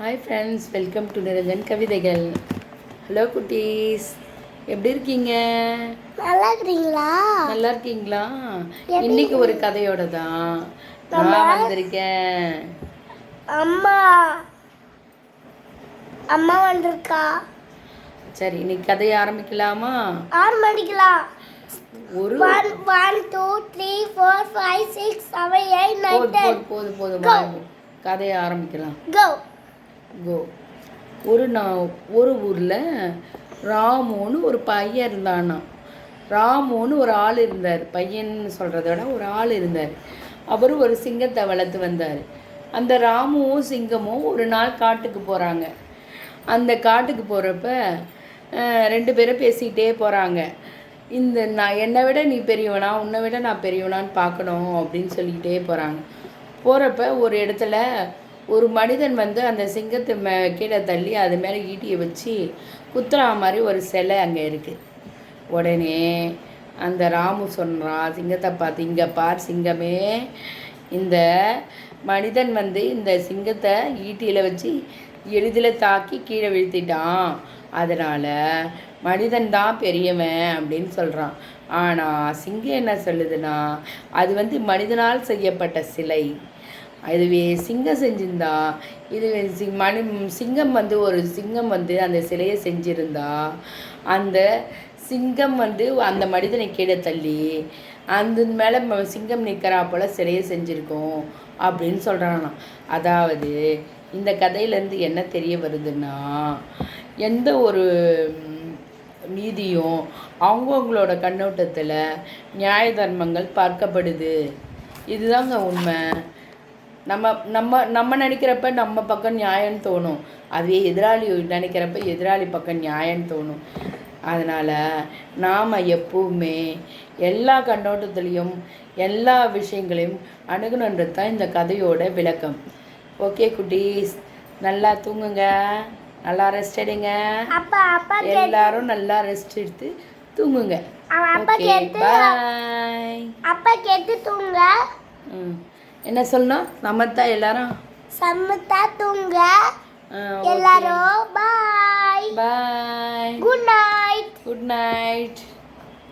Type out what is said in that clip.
Hi friends, welcome to Niranjan கவிதைகள். Hello குட்டீஸ், எப்படி இருக்கீங்க? நல்லா இருக்கீங்களா? நல்லா இருக்கீங்களா? இன்னைக்கு ஒரு கதையோட தான் நான் வந்திருக்கேன். அம்மா அம்மா வந்திருக்கா. சரி, இன்னைக்கு கதையை ஆரம்பிக்கலாமா? ஆரம்பிக்கலாம். ஒரு 1 2 3 4 5 6 7 8 9 10 போதும் கதையை ஆரம்பிக்கலாம். கோ. ஒரு ஊரில் ராமுன்னு ஒரு பையன் இருந்தானா. ராமுன்னு ஒரு ஆள் இருந்தார். பையன் சொல்கிறத விட ஒரு ஆள் இருந்தார். அவர் ஒரு சிங்கத்தை வளர்த்து வந்தார். அந்த ராமுவும் சிங்கமும் ஒரு நாள் காட்டுக்கு போகிறாங்க. அந்த காட்டுக்கு போகிறப்ப 2 பேரும் பேசிக்கிட்டே போகிறாங்க. என்னை விட நீ பெரியவனா, உன்னை விட நான் பெரியவனான்னு பார்க்கணும் அப்படின்னு சொல்லிக்கிட்டே போகிறாங்க. போகிறப்ப ஒரு இடத்துல ஒரு மனிதன் அந்த சிங்கத்தை கீழே தள்ளி அது மேலே ஈட்டியை வச்சு குத்துறா மாதிரி ஒரு சிலை அங்கே இருக்குது. உடனே அந்த ராமு சொல்கிறான் சிங்கத்தை பார்த்து, இங்கே பார் சிங்கமே, இந்த மனிதன் இந்த சிங்கத்தை ஈட்டியில் வச்சு எளிதில் தாக்கி கீழே வீழ்த்திட்டான். அதனால் மனிதன் தான் பெரியவன் அப்படின்னு சொல்கிறான். ஆனால் சிங்கம் என்ன சொல்லுதுன்னா, அது மனிதனால் செய்யப்பட்ட சிலை. இதுவே சிங்கம் செஞ்சிருந்தா, இதுவே சிங்கம் ஒரு சிங்கம் அந்த சிலையை செஞ்சிருந்தா, அந்த சிங்கம் அந்த மனிதனை கீழே தள்ளி அந்த மேலே சிங்கம் நிற்கிறா போல் சிலையை செஞ்சுருக்கோம் அப்படின்னு சொல்கிறானா. அதாவது இந்த கதையிலேருந்து என்ன தெரிய வருதுன்னா, எந்த ஒரு நீதியும் அவங்கவுங்களோட கண்ணோட்டத்தில் நியாய தர்மங்கள் பார்க்கப்படுது. இதுதாங்க உண்மை. நம்ம நினைக்கிறப்ப நம்ம பக்கம் நியாயம்னு தோணும். அதுவே எதிராளி நினைக்கிறப்ப எதிராளி பக்கம் நியாயம்னு தோணும். அதனால் நாம் எப்பவுமே எல்லா கண்ணோட்டத்துலேயும் எல்லா விஷயங்களையும் அணுகணுன்றது தான் இந்த கதையோட விளக்கம். ஓகே குட்டீஸ், நல்லா தூங்குங்க, நல்லா ரெஸ்ட் எடுங்க. எல்லாரும் நல்லா ரெஸ்ட் எடுத்து தூங்குங்க. என்ன சொல்லணும்? சமத்தா எல்லாரும் சமத்தா தூங்க. எல்லாரும் bye. Bye. Good night. Good night.